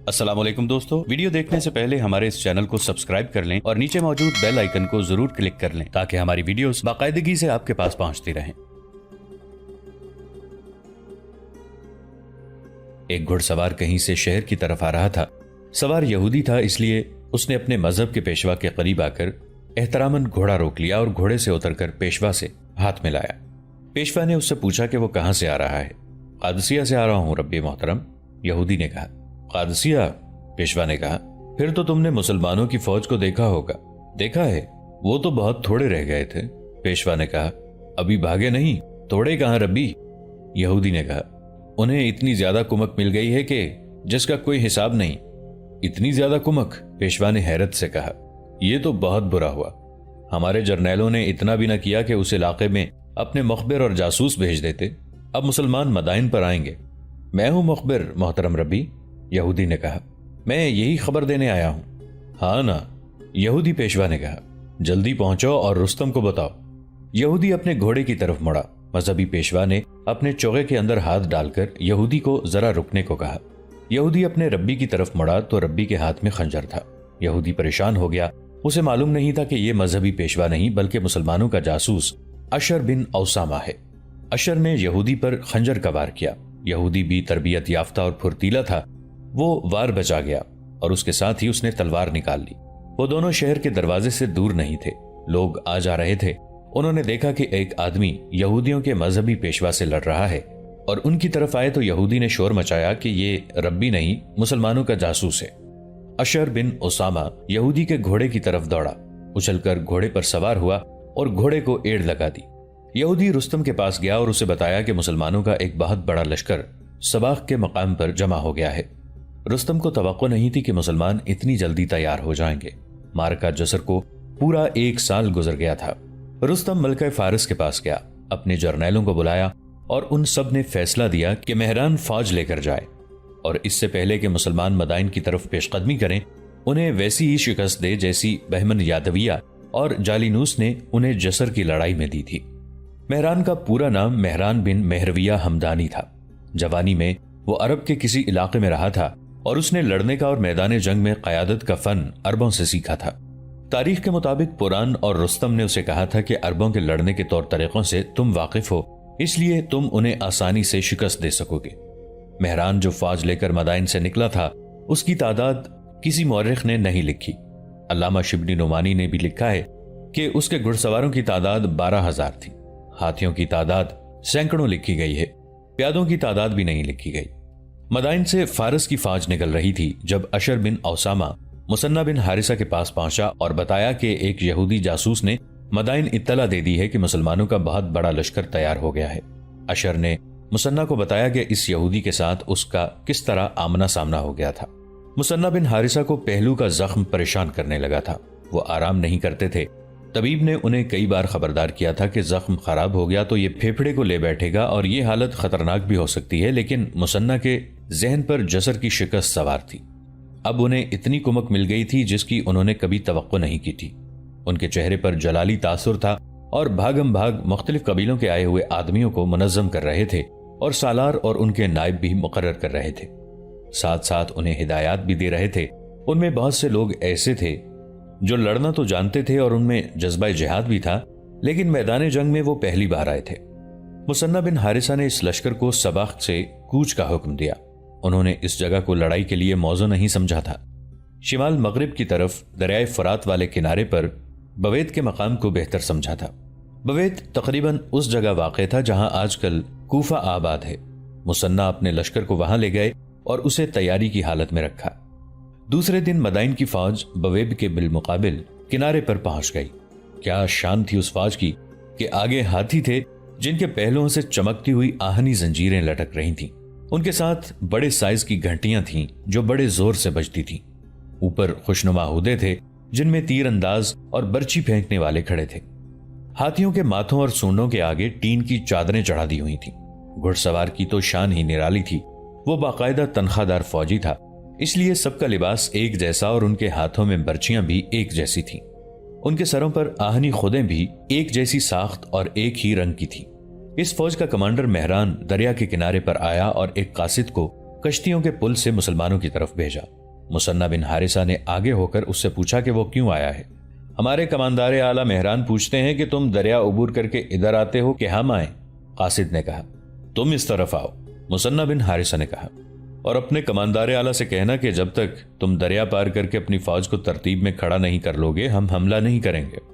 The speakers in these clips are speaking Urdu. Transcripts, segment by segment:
السلام علیکم دوستو، ویڈیو دیکھنے سے پہلے ہمارے اس چینل کو سبسکرائب کر لیں اور نیچے موجود بیل آئیکن کو ضرور کلک کر لیں تاکہ ہماری ویڈیوز باقاعدگی سے آپ کے پاس پہنچتی رہیں۔ ایک گھڑ سوار کہیں سے شہر کی طرف آ رہا تھا۔ سوار یہودی تھا، اس لیے اس نے اپنے مذہب کے پیشوا کے قریب آ کر احتراماً گھوڑا روک لیا اور گھوڑے سے اتر کر پیشوا سے ہاتھ ملایا۔ پیشوا نے اس سے پوچھا کہ وہ کہاں سے آ رہا ہے۔ قادسیہ سے آ رہا ہوں رب محترم، یہودی نے کہا۔ قادسیہ؟ پیشوا نے کہا، پھر تو تم نے مسلمانوں کی فوج کو دیکھا ہوگا۔ دیکھا ہے، وہ تو بہت تھوڑے رہ گئے تھے۔ پیشوا نے کہا، ابھی بھاگے نہیں؟ توڑے کہاں ربی؟ یہودی نے کہا، انہیں اتنی زیادہ کمک مل گئی ہے کہ جس کا کوئی حساب نہیں۔ اتنی زیادہ کمک؟ پیشوا نے حیرت سے کہا، یہ تو بہت برا ہوا۔ ہمارے جرنیلوں نے اتنا بھی نہ کیا کہ اس علاقے میں اپنے مخبر اور جاسوس بھیج دیتے۔ اب مسلمان مدائن پر آئیں گے۔ میں ہوں مخبر محترم ربی، یہودی نے کہا، میں یہی خبر دینے آیا ہوں۔ ہاں نا، یہودی پیشوا نے کہا، جلدی پہنچو اور رستم کو بتاؤ۔ یہودی اپنے گھوڑے کی طرف مڑا۔ مذہبی پیشوا نے اپنے چوغے کے اندر ہاتھ ڈال کر یہودی کو ذرا رکنے کو کہا۔ یہودی اپنے ربی کی طرف مڑا تو ربی کے ہاتھ میں خنجر تھا۔ یہودی پریشان ہو گیا، اسے معلوم نہیں تھا کہ یہ مذہبی پیشوا نہیں بلکہ مسلمانوں کا جاسوس اشر بن اوسامہ ہے۔ اشر نے یہودی پر خنجر کا وار کیا۔ یہودی بھی تربیت یافتہ اور پھرتیلا تھا، وہ وار بچا گیا اور اس کے ساتھ ہی اس نے تلوار نکال لی۔ وہ دونوں شہر کے دروازے سے دور نہیں تھے، لوگ آ جا رہے تھے۔ انہوں نے دیکھا کہ ایک آدمی یہودیوں کے مذہبی پیشوا سے لڑ رہا ہے اور ان کی طرف آئے تو یہودی نے شور مچایا کہ یہ ربی نہیں، مسلمانوں کا جاسوس ہے۔ اشر بن اسامہ یہودی کے گھوڑے کی طرف دوڑا، اچھل کر گھوڑے پر سوار ہوا اور گھوڑے کو ایڑ لگا دی۔ یہودی رستم کے پاس گیا اور اسے بتایا کہ مسلمانوں کا ایک بہت بڑا لشکر سباخ کے مقام پر جمع ہو گیا ہے۔ رستم کو توقع نہیں تھی کہ مسلمان اتنی جلدی تیار ہو جائیں گے۔ معرکہ جسر کو پورا 1 سال گزر گیا تھا۔ رستم ملکہ فارس کے پاس گیا، اپنے جرنیلوں کو بلایا اور ان سب نے فیصلہ دیا کہ مہران فوج لے کر جائے اور اس سے پہلے کہ مسلمان مدائن کی طرف پیش قدمی کریں انہیں ویسی ہی شکست دے جیسی بہمن یادویہ اور جالینوس نے انہیں جسر کی لڑائی میں دی تھی۔ مہران کا پورا نام مہران بن مہرویہ ہمدانی تھا۔ جوانی میں وہ عرب کے کسی علاقے میں رہا تھا اور اس نے لڑنے کا اور میدان جنگ میں قیادت کا فن عربوں سے سیکھا تھا۔ تاریخ کے مطابق پران اور رستم نے اسے کہا تھا کہ عربوں کے لڑنے کے طور طریقوں سے تم واقف ہو، اس لیے تم انہیں آسانی سے شکست دے سکو گے۔ مہران جو فوج لے کر مدائن سے نکلا تھا اس کی تعداد کسی مورخ نے نہیں لکھی۔ علامہ شبلی نعمانی نے بھی لکھا ہے کہ اس کے گھڑ سواروں کی تعداد 12,000 تھی۔ ہاتھیوں کی تعداد سینکڑوں لکھی گئی ہے، پیادوں کی تعداد بھی نہیں لکھی گئی۔ مدائن سے فارس کی فوج نکل رہی تھی جب اشر بن اوسامہ مثنہ بن حارثہ کے پاس پہنچا اور بتایا کہ ایک یہودی جاسوس نے مدائن اطلاع دے دی ہے کہ مسلمانوں کا بہت بڑا لشکر تیار ہو گیا ہے۔ اشر نے مثنہ کو بتایا کہ اس یہودی کے ساتھ اس کا کس طرح آمنا سامنا ہو گیا تھا۔ مثنہ بن حارثہ کو پہلو کا زخم پریشان کرنے لگا تھا، وہ آرام نہیں کرتے تھے۔ طبیب نے انہیں کئی بار خبردار کیا تھا کہ زخم خراب ہو گیا تو یہ پھیپھڑے کو لے بیٹھے گا اور یہ حالت خطرناک بھی ہو سکتی ہے، لیکن مثنہ کے ذہن پر جسر کی شکست سوار تھی۔ اب انہیں اتنی کمک مل گئی تھی جس کی انہوں نے کبھی توقع نہیں کی تھی۔ ان کے چہرے پر جلالی تاثر تھا اور بھاگم بھاگ مختلف قبیلوں کے آئے ہوئے آدمیوں کو منظم کر رہے تھے اور سالار اور ان کے نائب بھی مقرر کر رہے تھے، ساتھ ساتھ انہیں ہدایات بھی دے رہے تھے۔ ان میں بہت سے لوگ ایسے تھے جو لڑنا تو جانتے تھے اور ان میں جذبہ جہاد بھی تھا، لیکن میدان جنگ میں وہ پہلی بار آئے تھے۔ مثنہ بن حارثہ نے اس لشکر کو سباخ سے کوچ کا حکم دیا۔ انہوں نے اس جگہ کو لڑائی کے لیے موزوں نہیں سمجھا تھا۔ شمال مغرب کی طرف دریائے فرات والے کنارے پر بوید کے مقام کو بہتر سمجھا تھا۔ بوید تقریباً اس جگہ واقع تھا جہاں آج کل کوفہ آباد ہے۔ مثنہ اپنے لشکر کو وہاں لے گئے اور اسے تیاری کی حالت میں رکھا۔ دوسرے دن مدائن کی فوج بویب کے بالمقابل کنارے پر پہنچ گئی۔ کیا شان تھی اس فوج کی کہ آگے ہاتھی تھے جن کے پہلوؤں سے چمکتی ہوئی آہنی زنجیریں لٹک رہی تھیں۔ ان کے ساتھ بڑے سائز کی گھنٹیاں تھیں جو بڑے زور سے بجتی تھیں۔ اوپر خوشنما عہدے تھے جن میں تیر انداز اور برچی پھینکنے والے کھڑے تھے۔ ہاتھیوں کے ماتھوں اور سونڈوں کے آگے ٹین کی چادریں چڑھا دی ہوئی تھیں۔ گھڑ سوار کی تو شان ہی نرالی تھی، وہ باقاعدہ تنخواہ دار فوجی تھا، اس لیے سب کا لباس ایک جیسا اور ان کے ہاتھوں میں برچیاں بھی ایک جیسی تھیں۔ ان کے سروں پر آہنی خودیں بھی ایک جیسی ساخت اور ایک ہی رنگ کی تھی۔ اس فوج کا کمانڈر مہران دریا کے کنارے پر آیا اور ایک قاصد کو کشتیوں کے پل سے مسلمانوں کی طرف بھیجا۔ مثنہ بن حارثہ نے آگے ہو کر اس سے پوچھا کہ وہ کیوں آیا ہے؟ ہمارے کماندار اعلیٰ مہران پوچھتے ہیں کہ تم دریا عبور کر کے ادھر آتے ہو کہ ہم آئیں؟ قاصد نے کہا تم اس طرف آؤ۔ مثنہ بن حارثہ نے کہا اور اپنے کماندار اعلیٰ سے کہنا کہ جب تک تم دریا پار کر کے اپنی فوج کو ترتیب میں کھڑا نہیں کر لو گے ہم حملہ نہیں کریں گے۔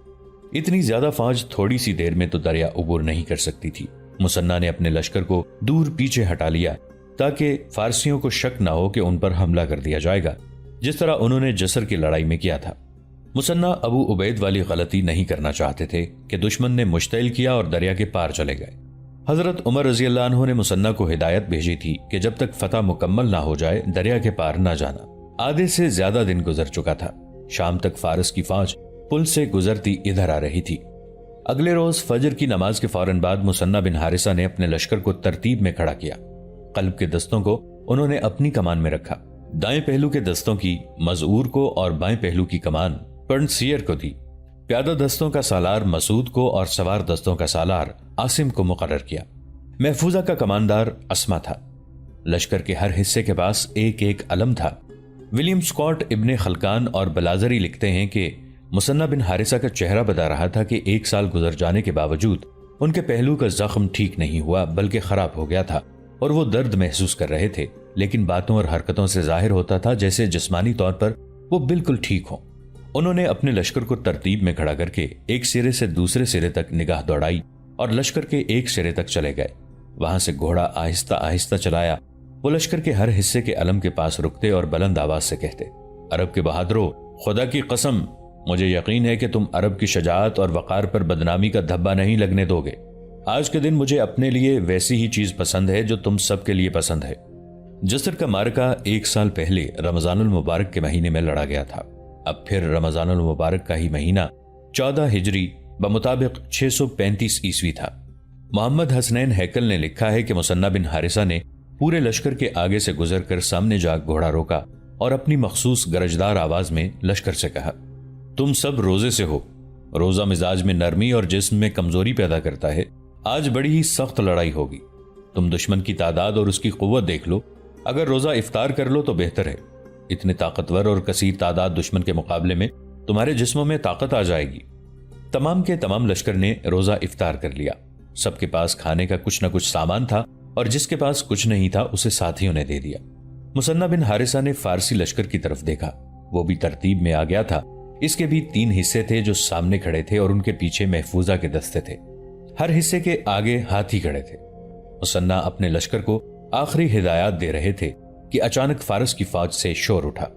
اتنی زیادہ فوج تھوڑی سی دیر میں تو دریا عبور نہیں کر سکتی تھی۔ مثنہ نے اپنے لشکر کو دور پیچھے ہٹا لیا تاکہ فارسیوں کو شک نہ ہو کہ ان پر حملہ کر دیا جائے گا، جس طرح انہوں نے جسر کی لڑائی میں کیا تھا۔ مثنہ ابو عبید والی غلطی نہیں کرنا چاہتے تھے کہ دشمن نے مشتعل کیا اور دریا کے پار چلے گئے۔ حضرت عمر رضی اللہ عنہ نے مثنہ کو ہدایت بھیجی تھی کہ جب تک فتح مکمل نہ ہو جائے دریا کے پار نہ جانا۔ آدھے سے زیادہ دن گزر چکا تھا۔ شام تک فارس کی فوج پل سے گزرتی ادھر آ رہی تھی۔ اگلے روز فجر کی نماز کے فوراً بعد مثنہ بن حارثہ نے اپنے لشکر کو ترتیب میں کھڑا کیا۔ قلب کے دستوں کو انہوں نے اپنی کمان میں رکھا، دائیں پہلو کے دستوں کی مزعور کو اور بائیں پہلو کی کمان پرنسیر کو دی۔ پیادہ دستوں کا سالار مسعود کو اور سوار دستوں کا سالار عاصم کو مقرر کیا۔ محفوظہ کا کماندار اسما تھا۔ لشکر کے ہر حصے کے پاس ایک ایک علم تھا۔ ولیم سکاٹ ابن خلقان اور بلازری لکھتے ہیں کہ مثنہ بن حارثہ کا چہرہ بتا رہا تھا کہ 1 سال گزر جانے کے باوجود ان کے پہلو کا زخم ٹھیک نہیں ہوا بلکہ خراب ہو گیا تھا اور وہ درد محسوس کر رہے تھے، لیکن باتوں اور حرکتوں سے ظاہر ہوتا تھا جیسے جسمانی طور پر وہ بالکل ٹھیک ہوں۔ انہوں نے اپنے لشکر کو ترتیب میں کھڑا کر کے ایک سرے سے دوسرے سرے تک نگاہ دوڑائی اور لشکر کے ایک سرے تک چلے گئے۔ وہاں سے گھوڑا آہستہ آہستہ چلایا۔ وہ لشکر کے ہر حصے کے علم کے پاس رکتے اور بلند آواز سے کہتے، عرب کے بہادروں، خدا کی قسم مجھے یقین ہے کہ تم عرب کی شجاعت اور وقار پر بدنامی کا دھبا نہیں لگنے دو گے۔ آج کے دن مجھے اپنے لیے ویسی ہی چیز پسند ہے جو تم سب کے لیے پسند ہے۔ جسر کا مارکہ 1 سال پہلے رمضان المبارک کے مہینے میں لڑا گیا تھا۔ اب پھر رمضان المبارک کا ہی مہینہ 14 ہجری بمطابق 635 عیسوی تھا۔ محمد حسنین ہیکل نے لکھا ہے کہ مثنہ بن حارثہ نے پورے لشکر کے آگے سے گزر کر سامنے جا گھوڑا روکا اور اپنی مخصوص گرجدار آواز میں لشکر سے کہا، تم سب روزے سے ہو۔ روزہ مزاج میں نرمی اور جسم میں کمزوری پیدا کرتا ہے۔ آج بڑی ہی سخت لڑائی ہوگی۔ تم دشمن کی تعداد اور اس کی قوت دیکھ لو۔ اگر روزہ افطار کر لو تو بہتر ہے۔ اتنے طاقتور اور کثیر تعداد دشمن کے مقابلے میں تمہارے جسموں میں طاقت آ جائے گی۔ تمام کے تمام لشکر نے روزہ افطار کر لیا۔ سب کے پاس کھانے کا کچھ نہ کچھ سامان تھا اور جس کے پاس کچھ نہیں تھا اسے ساتھیوں نے دے دیا۔ مثنہ بن حارثہ نے فارسی لشکر کی طرف دیکھا۔ وہ بھی ترتیب میں آ گیا تھا۔ اس کے بھی 3 حصے تھے جو سامنے کھڑے تھے اور ان کے پیچھے محفوظہ کے دستے تھے۔ ہر حصے کے آگے ہاتھی کھڑے تھے۔ مثنہ اپنے لشکر کو آخری ہدایات دے رہے تھے کہ اچانک فارس کی فوج سے شور اٹھا۔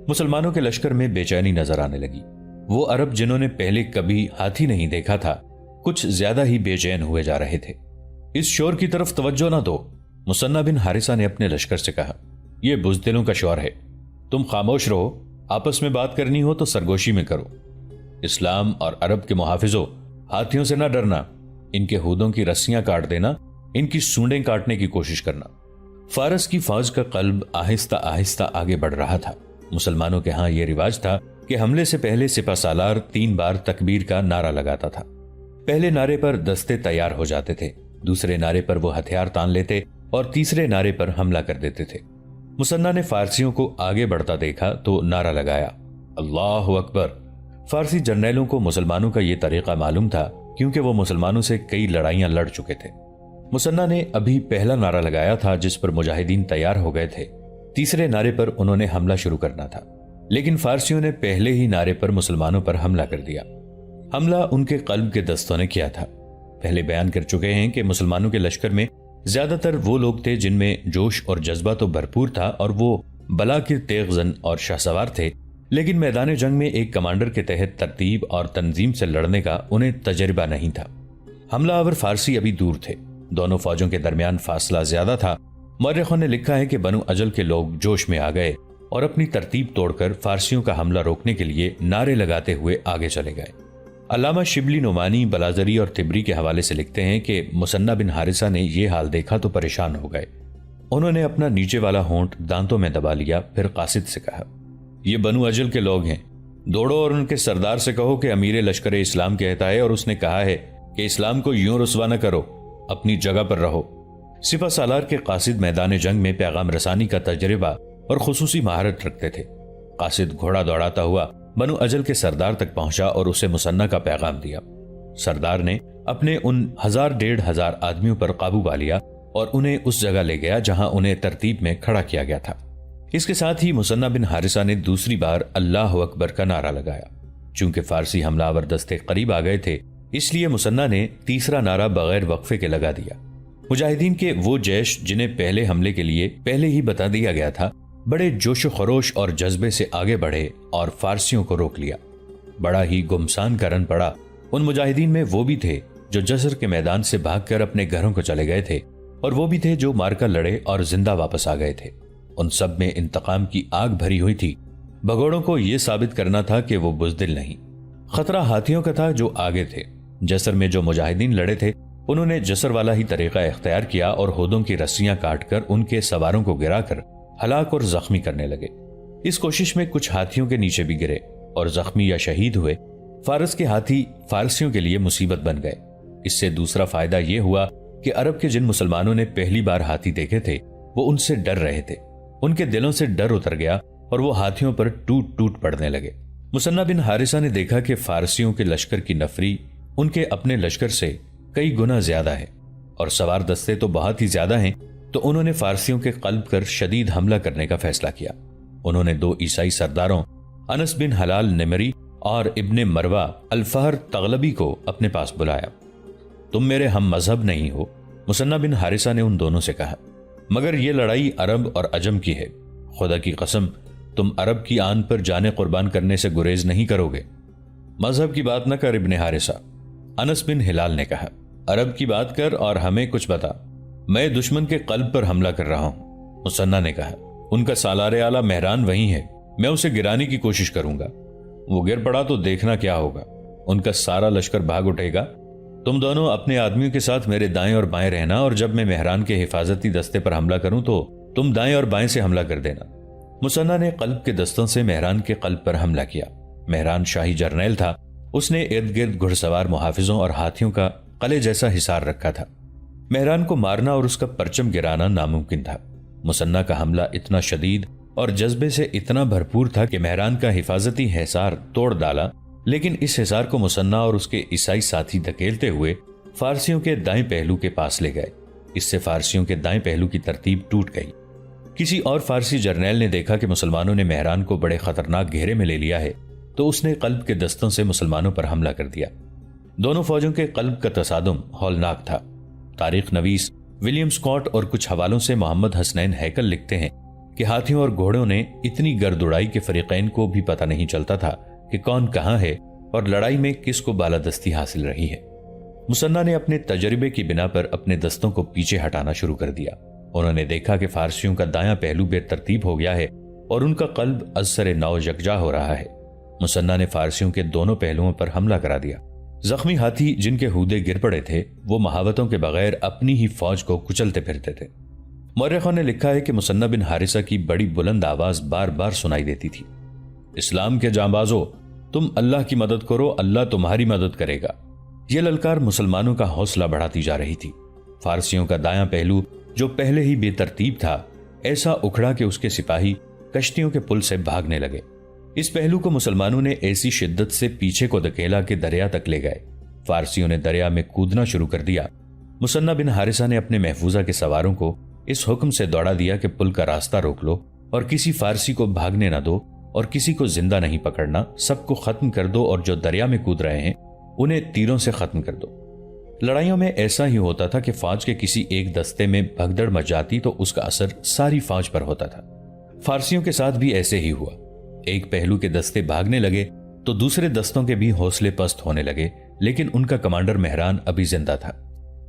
مسلمانوں کے لشکر میں بے چینی نظر آنے لگی۔ وہ عرب جنہوں نے پہلے کبھی ہاتھی نہیں دیکھا تھا کچھ زیادہ ہی بے چین ہوئے جا رہے تھے۔ اس شور کی طرف توجہ نہ دو، مثنہ بن حارثہ نے اپنے لشکر سے کہا، یہ بزدلوں کا شور ہے، تم خاموش رہو، آپس میں بات کرنی ہو تو سرگوشی میں کرو۔ اسلام اور عرب کے محافظوں، ہاتھیوں سے نہ ڈرنا، ان کے ہودوں کی رسیاں کاٹ دینا، ان کی سونڈیں کاٹنے کی کوشش کرنا۔ فارس کی فوج کا قلب آہستہ آہستہ آگے بڑھ رہا تھا۔ مسلمانوں کے ہاں یہ رواج تھا کہ حملے سے پہلے سپہ سالار 3 بار تکبیر کا نعرہ لگاتا تھا۔ پہلے نعرے پر دستے تیار ہو جاتے تھے، دوسرے نعرے پر وہ ہتھیار تان لیتے اور تیسرے نعرے پر حملہ کر دیتے تھے۔ مثنہ نے فارسیوں کو آگے بڑھتا دیکھا تو نعرہ لگایا، اللہ اکبر۔ فارسی جرنیلوں کو مسلمانوں کا یہ طریقہ معلوم تھا کیونکہ وہ مسلمانوں سے کئی لڑائیاں لڑ چکے تھے۔ مثنہ نے ابھی پہلا نعرہ لگایا تھا جس پر مجاہدین تیار ہو گئے تھے۔ تیسرے نعرے پر انہوں نے حملہ شروع کرنا تھا، لیکن فارسیوں نے پہلے ہی نعرے پر مسلمانوں پر حملہ کر دیا۔ حملہ ان کے قلب کے دستوں نے کیا تھا۔ پہلے بیان کر چکے ہیں کہ مسلمانوں کے لشکر میں زیادہ تر وہ لوگ تھے جن میں جوش اور جذبہ تو بھرپور تھا اور وہ بلا کے تیغ زن اور شاہ سوار تھے، لیکن میدان جنگ میں ایک کمانڈر کے تحت ترتیب اور تنظیم سے لڑنے کا انہیں تجربہ نہیں تھا۔ حملہ آور فارسی ابھی دور تھے، دونوں فوجوں کے درمیان فاصلہ زیادہ تھا۔ مورخوں نے لکھا ہے کہ بنو اجل کے لوگ جوش میں آ گئے اور اپنی ترتیب توڑ کر فارسیوں کا حملہ روکنے کے لیے نعرے لگاتے ہوئے آگے چلے گئے۔ علامہ شبلی نعمانی بلازری اور طبری کے حوالے سے لکھتے ہیں کہ مثنہ بن حارثہ نے یہ حال دیکھا تو پریشان ہو گئے۔ انہوں نے اپنا نیچے والا ہونٹ دانتوں میں دبا لیا، پھر قاصد سے کہا، یہ بنو اجل کے لوگ ہیں، دوڑو اور ان کے سردار سے کہو کہ امیر لشکر اسلام کہتا ہے اور اس نے کہا ہے کہ اسلام کو یوں رسوا نہ کرو، اپنی جگہ پر رہو۔ سپہ سالار کے قاصد میدان جنگ میں پیغام رسانی کا تجربہ اور خصوصی مہارت رکھتے تھے۔ قاصد گھوڑا دوڑاتا ہوا بنو اجل کے سردار تک پہنچا اور اسے مسنہ کا پیغام دیا۔ سردار نے اپنے ان 1000-1500 آدمیوں پر قابو پا لیا اور انہیں اس جگہ لے گیا جہاں انہیں ترتیب میں کھڑا کیا گیا تھا۔ اس کے ساتھ ہی مسنہ بن حارثہ نے دوسری بار اللہ اکبر کا نعرہ لگایا۔ چونکہ فارسی حملہ آور دستے قریب آ گئے تھے، اس لیے مسنہ نے تیسرا نعرہ بغیر وقفے کے لگا دیا۔ مجاہدین کے وہ جیش جنہیں پہلے حملے کے لیے پہلے ہی بتا دیا گیا تھا، بڑے جوش و خروش اور جذبے سے آگے بڑھے اور فارسیوں کو روک لیا۔ بڑا ہی گمسان کا رن پڑا۔ ان مجاہدین میں وہ بھی تھے جو جسر کے میدان سے بھاگ کر اپنے گھروں کو چلے گئے تھے، اور وہ بھی تھے جو مارکا لڑے اور زندہ واپس آ گئے تھے۔ ان سب میں انتقام کی آگ بھری ہوئی تھی۔ بھگوڑوں کو یہ ثابت کرنا تھا کہ وہ بزدل نہیں۔ خطرہ ہاتھیوں کا تھا جو آگے تھے۔ جسر میں جو مجاہدین لڑے تھے انہوں نے جسر والا ہی طریقہ اختیار کیا اور ہودوں کی رسیاں کاٹ کر ان کے سواروں کو گرا کر ہلاک اور زخمی کرنے لگے۔ اس کوشش میں کچھ ہاتھیوں کے نیچے بھی گرے اور زخمی یا شہید ہوئے۔ فارس کے ہاتھی فارسیوں کے لیے مصیبت بن گئے۔ اس سے دوسرا فائدہ یہ ہوا کہ عرب کے جن مسلمانوں نے پہلی بار ہاتھی دیکھے تھے وہ ان سے ڈر رہے تھے۔ ان کے دلوں سے ڈر اتر گیا اور وہ ہاتھیوں پر ٹوٹ ٹوٹ پڑنے لگے۔ مسنہ بن حارثہ نے دیکھا کہ فارسیوں کے لشکر کی نفری ان کے اپنے لشکر سے کئی گنا زیادہ ہے اور سوار دستے تو بہت ہی زیادہ ہیں، تو انہوں نے فارسیوں کے قلب کر شدید حملہ کرنے کا فیصلہ کیا۔ انہوں نے 2 عیسائی سرداروں انس بن حلال نمری اور ابن مروہ الفہر تغلبی کو اپنے پاس بلایا۔ تم میرے ہم مذہب نہیں ہو، مسنہ بن حارثہ نے ان دونوں سے کہا، مگر یہ لڑائی عرب اور عجم کی ہے۔ خدا کی قسم تم عرب کی آن پر جانے قربان کرنے سے گریز نہیں کرو گے۔ مذہب کی بات نہ کر ابن حارثہ، انس بن ہلال نے کہا، عرب کی بات کر اور ہمیں کچھ بتا۔ میں دشمن کے قلب پر حملہ کر رہا ہوں۔ مسنہ نے کہا، ان کا سالار اعلیٰ مہران وہیں ہے، میں اسے گرانے کی کوشش کروں گا۔ وہ گر پڑا تو دیکھنا کیا ہوگا، ان کا سارا لشکر بھاگ اٹھے گا۔ تم دونوں اپنے آدمیوں کے ساتھ میرے دائیں اور بائیں رہنا، اور جب میں مہران کے حفاظتی دستے پر حملہ کروں تو تم دائیں اور بائیں سے حملہ کر دینا۔ مسنہ نے قلب کے دستوں سے مہران کے قلب پر حملہ کیا۔ مہران شاہی جرنیل تھا، اس نے ارد گرد گھڑ سوار محافظوں اور ہاتھیوں کا قلعے جیسا حصار رکھا تھا۔ مہران کو مارنا اور اس کا پرچم گرانا ناممکن تھا۔ مسنہ کا حملہ اتنا شدید اور جذبے سے اتنا بھرپور تھا کہ مہران کا حفاظتی حصار توڑ ڈالا، لیکن اس حصار کو مسنہ اور اس کے عیسائی ساتھی دھکیلتے ہوئے فارسیوں کے دائیں پہلو کے پاس لے گئے۔ اس سے فارسیوں کے دائیں پہلو کی ترتیب ٹوٹ گئی۔ کسی اور فارسی جرنیل نے دیکھا کہ مسلمانوں نے مہران کو بڑے خطرناک گھیرے میں لے لیا ہے، تو اس نے قلب کے دستوں سے مسلمانوں پر حملہ کر دیا۔ دونوں فوجوں کے قلب کا تصادم ہولناک تھا۔ تاریخ نویس ولیم سکاٹ اور کچھ حوالوں سے محمد حسنین ہیکل لکھتے ہیں کہ ہاتھیوں اور گھوڑوں نے اتنی گرد اڑائی کہ فریقین کو بھی پتہ نہیں چلتا تھا کہ کون کہاں ہے اور لڑائی میں کس کو بالادستی حاصل رہی ہے۔ مسنہ نے اپنے تجربے کی بنا پر اپنے دستوں کو پیچھے ہٹانا شروع کر دیا۔ انہوں نے دیکھا کہ فارسیوں کا دایاں پہلو بے ترتیب ہو گیا ہے اور ان کا قلب از سر نو یکجا ہو رہا ہے۔ مسنہ نے فارسیوں کے دونوں پہلوؤں پر حملہ کرا دیا۔ زخمی ہاتھی جن کے ہودے گر پڑے تھے وہ محاوتوں کے بغیر اپنی ہی فوج کو کچلتے پھرتے تھے۔ مورخوں نے لکھا ہے کہ مسنہ بن حارثہ کی بڑی بلند آواز بار بار سنائی دیتی تھی، اسلام کے جانبازو، تم اللہ کی مدد کرو، اللہ تمہاری مدد کرے گا۔ یہ للکار مسلمانوں کا حوصلہ بڑھاتی جا رہی تھی۔ فارسیوں کا دایاں پہلو جو پہلے ہی بے ترتیب تھا، ایسا اکھڑا کہ اس کے سپاہی کشتیوں کے پل سے بھاگنے لگے۔ اس پہلو کو مسلمانوں نے ایسی شدت سے پیچھے کو دھکیلا کہ دریا تک لے گئے۔ فارسیوں نے دریا میں کودنا شروع کر دیا۔ مسنہ بن حارثہ نے اپنے محفوظہ کے سواروں کو اس حکم سے دوڑا دیا کہ پل کا راستہ روک لو اور کسی فارسی کو بھاگنے نہ دو اور کسی کو زندہ نہیں پکڑنا، سب کو ختم کر دو اور جو دریا میں کود رہے ہیں انہیں تیروں سے ختم کر دو۔ لڑائیوں میں ایسا ہی ہوتا تھا کہ فوج کے کسی ایک دستے میں بھگدڑ مچ جاتی تو اس کا اثر ساری فوج پر ہوتا تھا۔ فارسیوں کے ساتھ بھی ایسے ہی ہوا۔ ایک پہلو کے دستے بھاگنے لگے تو دوسرے دستوں کے بھی حوصلے پست ہونے لگے، لیکن ان کا کمانڈر مہران ابھی زندہ تھا۔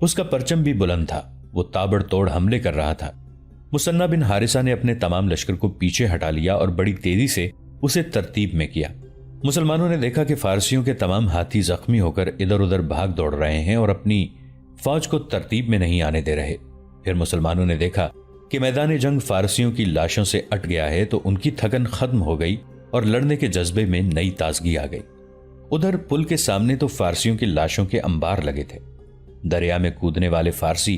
اس کا پرچم بھی بلند تھا، وہ تابڑ توڑ حملے کر رہا تھا۔ مسنہ بن حارثہ نے اپنے تمام لشکر کو پیچھے ہٹا لیا اور بڑی تیزی سے اسے ترتیب میں کیا۔ مسلمانوں نے دیکھا کہ فارسیوں کے تمام ہاتھی زخمی ہو کر ادھر ادھر بھاگ دوڑ رہے ہیں اور اپنی فوج کو ترتیب میں نہیں آنے دے رہے۔ پھر مسلمانوں نے دیکھا کہ میدان جنگ فارسیوں کی لاشوں سے اٹ گیا ہے تو ان کی تھکن ختم ہو گئی اور لڑنے کے جذبے میں نئی تازگی آ گئی۔ ادھر پل کے سامنے تو فارسیوں کی لاشوں کے انبار لگے تھے۔ دریا میں کودنے والے فارسی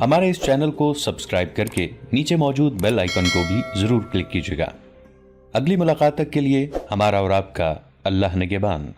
ہمارے اس چینل کو سبسکرائب کر کے نیچے موجود بیل آئیکن کو بھی ضرور کلک کیجیے گا۔ اگلی ملاقات تک کے لیے ہمارا اور آپ کا اللہ نگہبان۔